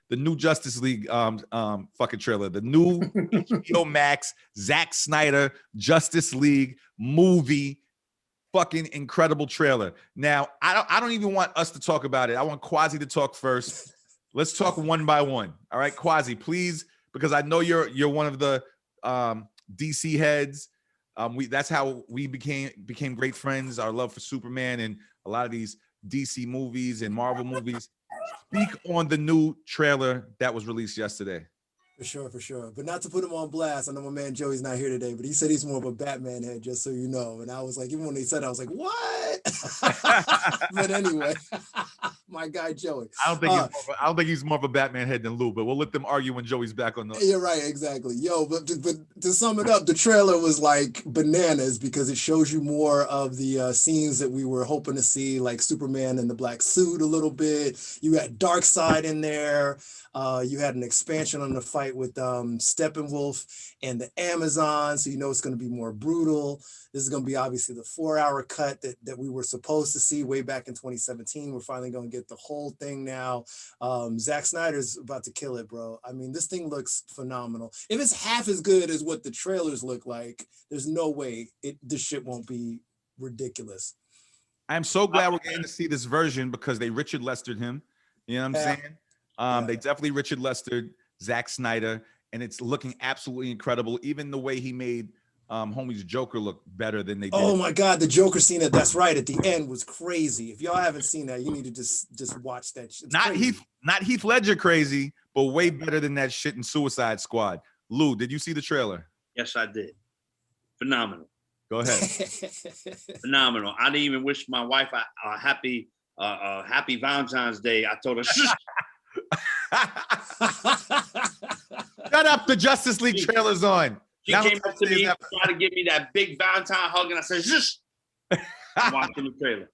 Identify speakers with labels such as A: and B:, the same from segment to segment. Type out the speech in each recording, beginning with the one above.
A: the new Justice League fucking trailer, the new HBO Max Zack Snyder Justice League movie, fucking incredible trailer. Now, I don't even want us to talk about it. I want Quasi to talk first. Let's talk one by one. All right, Quasi, please, because I know you're one of the DC heads. That's how we became great friends. Our love for Superman and a lot of these DC movies and Marvel movies. Speak on the new trailer that was released yesterday.
B: For sure. But not to put him on blast. I know my man Joey's not here today, but he said he's more of a Batman head, just so you know. And I was like, even when he said it, I was like, what? But anyway, my guy Joey.
A: I don't think he's more of a Batman head than Lou, but we'll let them argue when Joey's back on the.
B: You're right, exactly. Yo, but to sum it up, the trailer was like bananas because it shows you more of the scenes that we were hoping to see, like Superman in the black suit a little bit. You had Darkseid in there. You had an expansion on the fight with Steppenwolf and the Amazon, so you know it's going to be more brutal. This is going to be obviously the 4-hour cut that we were supposed to see way back in 2017. We're finally going to get the whole thing now. Zack Snyder's about to kill it, bro. I mean, this thing looks phenomenal. If it's half as good as what the trailers look like, there's no way this shit won't be ridiculous.
A: I'm so glad we're getting to see this version because they Richard Lestered him. You know what I'm saying? They definitely Richard Lestered Zack Snyder, and it's looking absolutely incredible. Even the way he made homie's Joker look better than they did.
B: Oh my God, the Joker scene that's right at the end was crazy. If y'all haven't seen that, you need to just watch that shit.
A: Not Heath Ledger crazy, but way better than that shit in Suicide Squad. Lou, did you see the trailer?
C: Yes, I did. Phenomenal.
A: Go ahead.
C: Phenomenal. I didn't even wish my wife a happy Valentine's Day. I told her, shh.
A: Shut up, the Justice League trailer's on.
C: She came up to me, tried to give me that big Valentine hug, and I said, "Shush." I'm watching the trailer.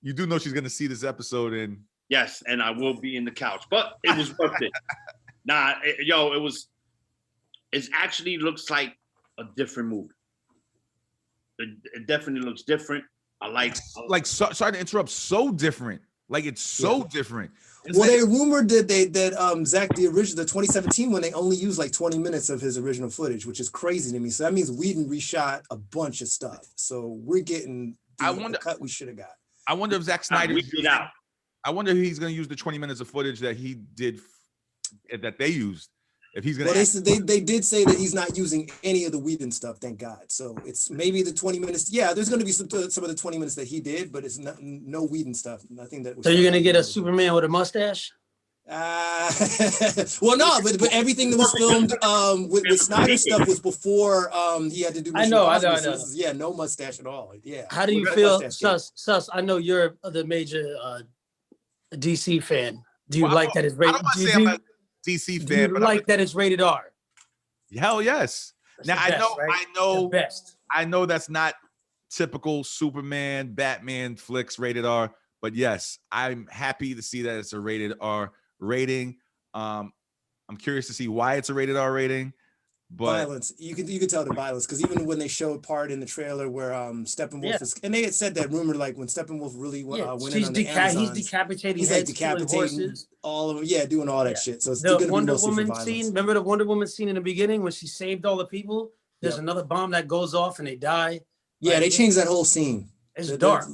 A: You do know she's gonna see this episode in.
C: Yes, and I will be in the couch, but it was worth it. It actually looks like a different movie. It definitely looks different.
A: Sorry to interrupt. So different. Like it's so different.
B: They rumored that Zack, the 2017 one, they only used like 20 minutes of his original footage, which is crazy to me. So that means Whedon reshot a bunch of stuff. So we're getting the cut we should have got.
A: I wonder if Zack Snyder. I wonder if he's going to use the 20 minutes of footage that he did, that they used. If he's going
B: to, they did say that he's not using any of the Whedon stuff. Thank God. So it's maybe the 20 minutes. Yeah, there's going to be some of the 20 minutes that he did, but it's no Whedon stuff. Nothing that.
D: So you're going to get a Superman with a mustache?
B: Well, no, but everything that was filmed with Snyder stuff was before he had to do.
D: I know.
B: No mustache at all. Yeah.
D: How do you feel, Sus? I know you're the major DC fan. Do you like that it's rated?
A: DC fan,
D: do you like that it's rated R?
A: Hell yes.
D: That's now
A: I know that's not typical Superman, Batman flicks rated R, but yes, I'm happy to see that it's a rated R rating. I'm curious to see why it's a rated R rating. But
B: violence, you could tell the violence because even when they showed part in the trailer where Steppenwolf is, and they had said that rumor like when Steppenwolf really went in on the Amazons,
D: he's decapitating heads,
B: decapitating all of them, doing all that shit. So it's
D: the Wonder Woman scene. Remember the Wonder Woman scene in the beginning when she saved all the people? There's another bomb that goes off and they die.
B: Yeah, they changed that whole scene.
D: It's dark.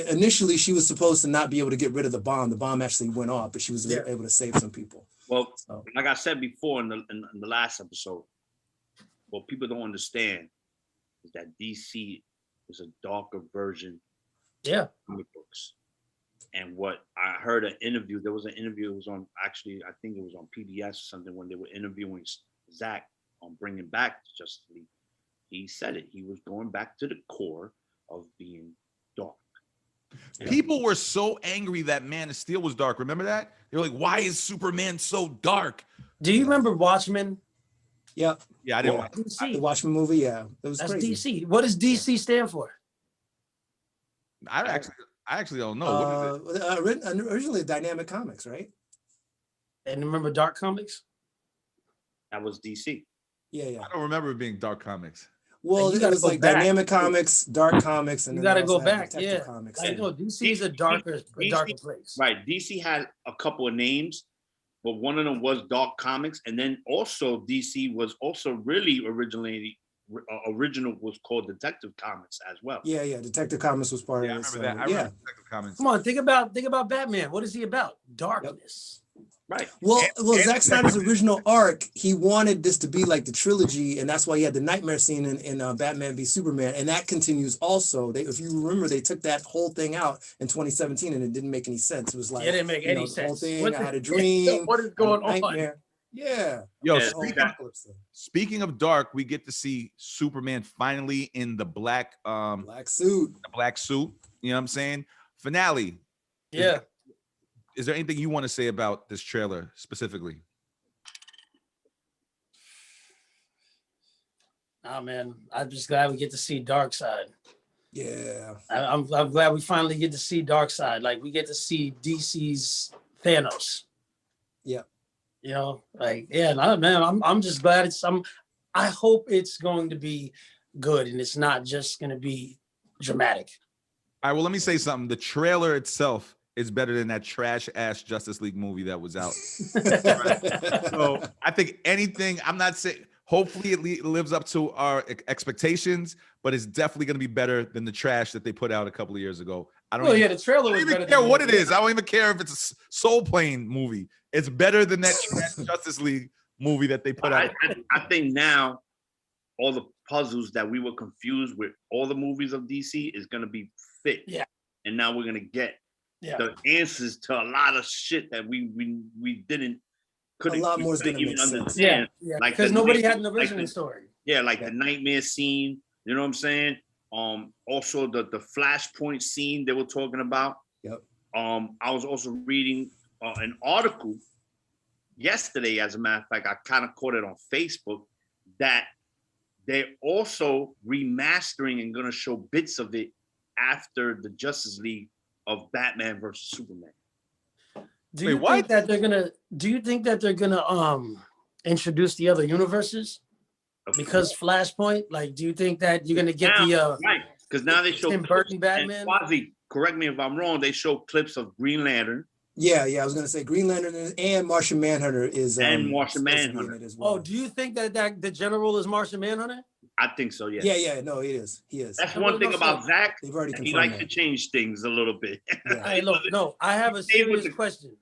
B: Initially, she was supposed to not be able to get rid of the bomb. The bomb actually went off, but she was able to save some people.
C: Well, like I said before in the last episode, what people don't understand is that DC is a darker version of comic books. And what I heard there was an interview, it was on, actually, I think it was on PBS or something, when they were interviewing Zack on bringing back Justice League. He said it. He was going back to the core of being dark.
A: People were so angry that Man of Steel was dark. Remember that? They were like, why is Superman so dark?
D: Do you remember Watchmen?
B: Yeah.
A: Yeah, I didn't watch
B: the Watchmen movie. Yeah,
D: that's crazy. DC. What does DC stand for?
A: I actually don't know. What is
B: it? Originally Dynamic Comics, right?
D: And remember Dark Comics?
C: That was DC.
B: Yeah.
A: I don't remember it being Dark Comics.
B: Well, it was like back. Dynamic Comics, Dark Comics, and
D: you got to go back.
B: Comics.
D: I know DC is a darker place.
C: Right. DC had a couple of names, but one of them was Dark Comics, and then also DC was also really original was called Detective Comics as well.
B: Yeah, Detective Comics was part of it.
A: I remember that. I remember Detective Comics.
D: Come on, think about Batman. What is he about? Darkness.
C: Right.
B: Well, Zack Snyder's original arc, he wanted this to be like the trilogy, and that's why he had the nightmare scene in Batman v Superman, and that continues also. If you remember, they took that whole thing out in 2017, and it didn't make any sense. It was like,
D: it didn't make any sense.
B: The whole thing, I had a dream.
D: What is going
B: on? Yeah.
A: Yo,
B: speaking
A: of dark, we get to see Superman finally in the black
B: suit.
A: The black suit. You know what I'm saying? Finale.
D: Yeah.
A: Is there anything you want to say about this trailer specifically?
D: Oh man, I'm just glad we get to see Darkseid.
B: Yeah.
D: I'm glad we finally get to see Darkseid. Like we get to see DC's Thanos.
B: Yeah.
D: You know, like, yeah, no, man, I'm just glad I hope it's going to be good and it's not just going to be dramatic.
A: All right, well, let me say something. The trailer itself is better than that trash ass Justice League movie that was out. So I think anything, I'm not saying, hopefully it lives up to our expectations, but it's definitely going to be better than the trash that they put out a couple of years ago.
D: The trailer was better.
A: I don't even care what it is. I don't even care if it's a Soul Plane movie. It's better than that trash Justice League movie that they put out.
C: I think now all the puzzles that we were confused with all the movies of DC is going to be fit.
D: Yeah.
C: And now we're going to get the answers to a lot of shit that we couldn't.
B: A lot more is going to make sense.
C: Yeah.
D: Like because nobody had an original story.
C: Yeah, like the nightmare scene. You know what I'm saying? Also the Flashpoint scene they were talking about.
B: Yep.
C: I was also reading an article yesterday, as a matter of fact, I kind of caught it on Facebook, that they're also remastering and going to show bits of it after the Justice League of Batman versus Superman.
D: Do you think that they're gonna introduce the other universes? Because Flashpoint, like, do you think that you're gonna get
C: right? Because now they show
D: Tim Burton Batman.
C: Quasi, correct me if I'm wrong. They show clips of Green Lantern.
B: Yeah, I was gonna say Green Lantern and Martian Manhunter is
C: and Martian Manhunter
B: as well.
D: Oh, do you think that the general is Martian Manhunter?
C: I think so. Yeah.
B: Yeah. No, he is.
C: That's one thing about Zack.
B: They've already
C: he likes to change things a little bit.
B: Yeah.
D: Hey, look, no, I have a serious question.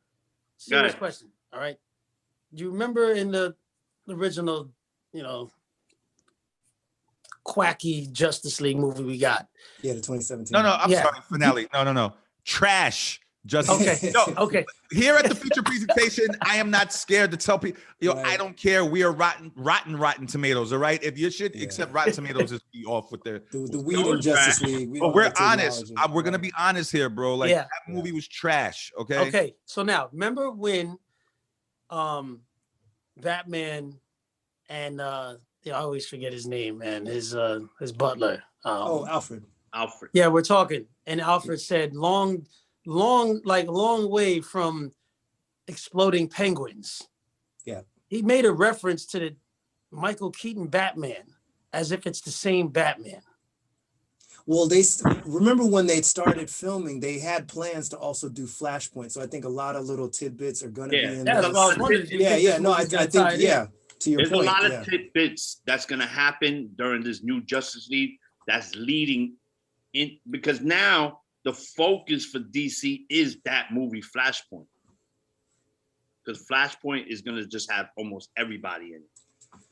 D: Serious question. All right. Do you remember in the original, quacky Justice League movie we got?
B: Yeah, the 2017.
A: No, I'm sorry. Finale. No. Trash.
D: Okay. Okay.
A: Here at the feature presentation, I am not scared to tell people, I don't care. We are rotten tomatoes. All right. If you should accept Rotten Tomatoes, is be off with the
B: weed in Justice League.
A: But we're honest. We're gonna be honest here, bro. Like that movie was trash. Okay.
D: Okay. So now, remember when, Batman and I always forget his name, man. His butler.
B: Alfred.
D: Yeah, we're talking, and Alfred said, long way from exploding penguins.
B: Yeah.
D: He made a reference to the Michael Keaton Batman as if it's the same Batman.
B: Well, they remember when they started filming, they had plans to also do Flashpoint. So I think a lot of little tidbits are going to be in there. No, I think, to your
C: There's
B: point.
C: There's a lot of tidbits that's going to happen during this new Justice League that's leading in, because now the focus for DC is that movie Flashpoint. Because Flashpoint is going to just have almost everybody in it.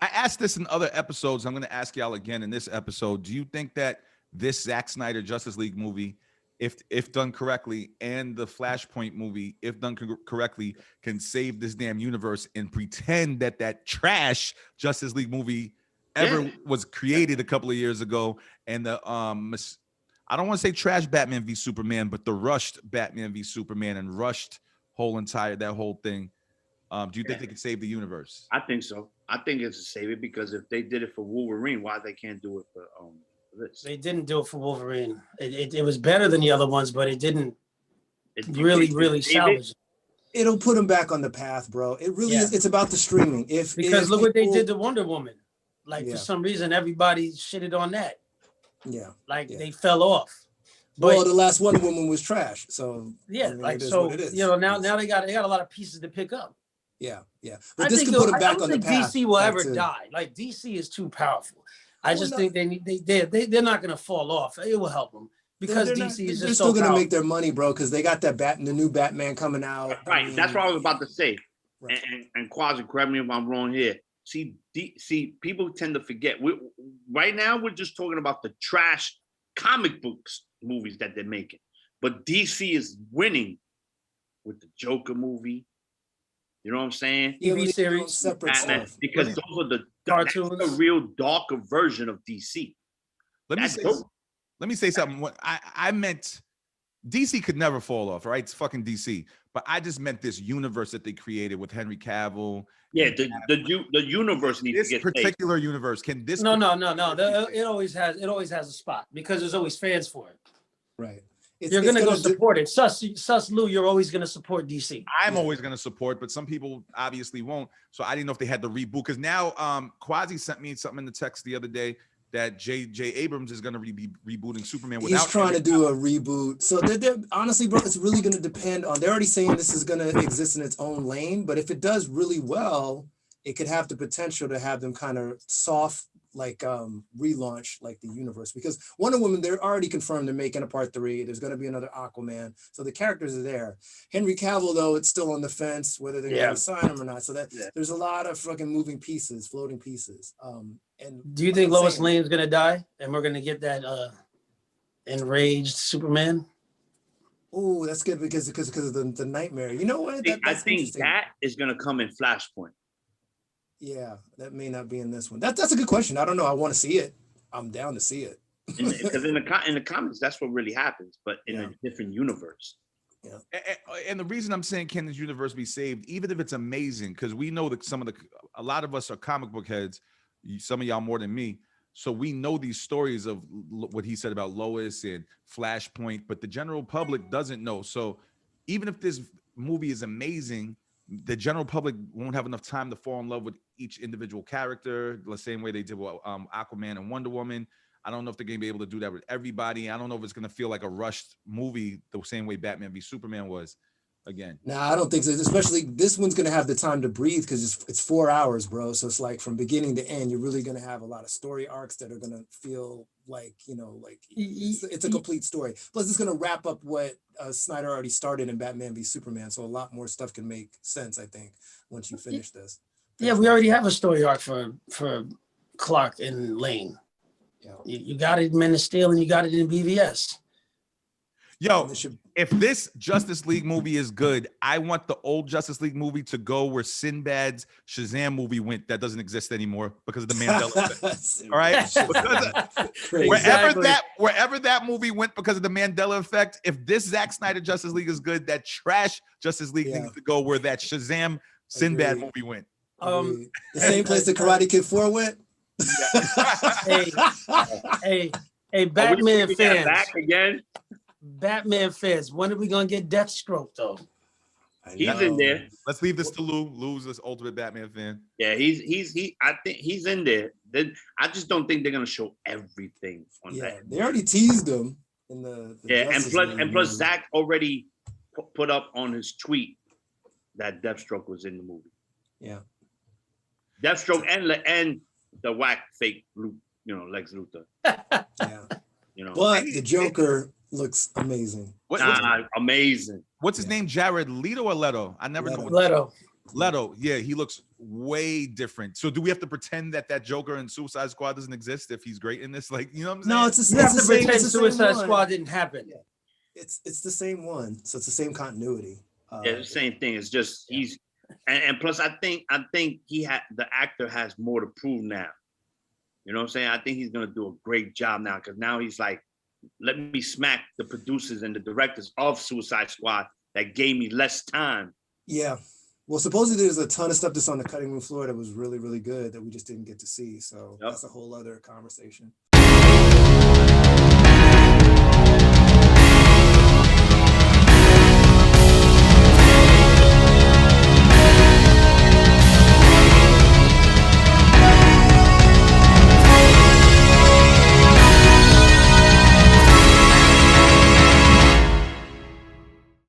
A: I asked this in other episodes. I'm going to ask y'all again in this episode. Do you think that this Zack Snyder Justice League movie, if done correctly, and the Flashpoint movie, if done correctly, can save this damn universe and pretend that trash Justice League movie ever was created a couple of years ago, and the I don't want to say trash Batman v Superman, but the rushed Batman v Superman and rushed that whole thing. Do you think they could save the universe?
C: I think so. I think it's to save it, because if they did it for Wolverine, why they can't do it for this?
D: They didn't do it for Wolverine. It was better than the other ones, but it didn't really salvage it.
B: It'll put them back on the path, bro. It really is. It's about the streaming.
D: Because look what they did to Wonder Woman. Like, for some reason, everybody shitted on that.
B: Yeah.
D: They fell off. But,
B: the last Wonder Woman was trash. So
D: now they got a lot of pieces to pick up.
B: Yeah. But this could put them back on the path.
D: DC will ever die. Like DC is too powerful. I just think they're not gonna fall off. It will help them because DC is just
B: still gonna make their money, bro. Because they got the new Batman coming out.
C: Right. That's what I was about to say. Right. And Quasi, correct me if I'm wrong here. See, people tend to forget. Right now, we're just talking about the trash comic books movies that they're making. But DC is winning with the Joker movie. You know what I'm saying?
D: TV series,
B: separate stuff.
C: Because those are the cartoons. That's the real darker version of DC.
A: Let me say something. What I meant, DC could never fall off, right? It's fucking DC. But I just meant this universe that they created with Henry Cavill.
C: Yeah, the universe needs
A: this
C: to get
A: particular saved. Universe. Can this?
D: No. It always has a spot because there's always fans for it.
B: Right.
D: You're gonna go support it. Sus Lou, you're always gonna support DC.
A: I'm always gonna support, but some people obviously won't. So I didn't know if they had the reboot because now Quasi sent me something in the text the other day that J.J. Abrams is gonna be rebooting Superman.
B: He's trying to do a reboot. So they're honestly, bro, it's really gonna depend on. They're already saying this is gonna exist in its own lane, but if it does really well, it could have the potential to have them kind of soft. Like relaunch like the universe, because Wonder Woman, they're already confirmed they're making a part 3. There's going to be another Aquaman, so the characters are there. Henry Cavill, though, it's still on the fence whether they're going to sign him or not. So there's a lot of fucking moving pieces, floating pieces. And
D: do you think Lois Lane is going to die, and we're going to get that enraged Superman?
B: Oh, that's good because of the nightmare. You know what?
C: I think that is going to come in Flashpoint.
B: Yeah, that may not be in this one. That's a good question. I don't know. I want to see it. I'm down to see it.
C: Because in the comics, that's what really happens, but in a different universe.
A: Yeah. And the reason I'm saying can this universe be saved, even if it's amazing, because we know that a lot of us are comic book heads. Some of y'all more than me. So we know these stories of what he said about Lois and Flashpoint, but the general public doesn't know. So even if this movie is amazing, the general public won't have enough time to fall in love with each individual character the same way they did with Aquaman and Wonder Woman. I don't know if they're going to be able to do that with everybody. I don't know if it's going to feel like a rushed movie the same way Batman v Superman was again.
B: No, I don't think so. Especially this one's going to have the time to breathe because it's 4 hours, bro. So it's like from beginning to end, you're really going to have a lot of story arcs that are going to feel like, like it's a complete story. Plus, it's going to wrap up what Snyder already started in Batman v Superman. So a lot more stuff can make sense, I think, once you finish this.
D: Yeah, we already have a story arc for Clark and Lane. Yeah. You got it in Men of Steel and you got it in BVS.
A: Yo, if this Justice League movie is good, I want the old Justice League movie to go where Sinbad's Shazam movie went. That doesn't exist anymore because of the Mandela effect. All right, wherever that movie went because of the Mandela effect. If this Zack Snyder Justice League is good, that trash Justice League needs to go where that Shazam Sinbad movie went.
B: The same place the Karate Kid 4 went.
D: Hey, Batman fans.
C: Back again.
D: Batman fans, when are we gonna get Deathstroke though?
C: He's in there.
A: Let's leave this to Lou. Lou's this ultimate Batman fan.
C: Yeah, I think he's in there. I just don't think they're gonna show everything on that.
B: They already teased him in the
C: and plus Zack already put up on his tweet that Deathstroke was in the movie.
B: Yeah,
C: Deathstroke and the whack fake Lex Luthor.
B: But the Joker looks amazing.
C: Amazing.
A: What's his name? Jared Leto or Leto? I never know. Leto. Yeah, he looks way different. So do we have to pretend that Joker in Suicide Squad doesn't exist if he's great in this? Like, you know what I'm saying?
B: No, it's the same.
D: Pretend Suicide Squad didn't happen.
B: Yeah. It's the same one. So it's the same continuity.
C: The same thing. It's just he's and plus I think the actor has more to prove now. You know what I'm saying? I think he's gonna do a great job now because now he's like, let me smack the producers and the directors of Suicide Squad that gave me less time.
B: Yeah. Well, supposedly there's a ton of stuff that's on the cutting room floor that was really, really good that we just didn't get to see. So that's a whole other conversation.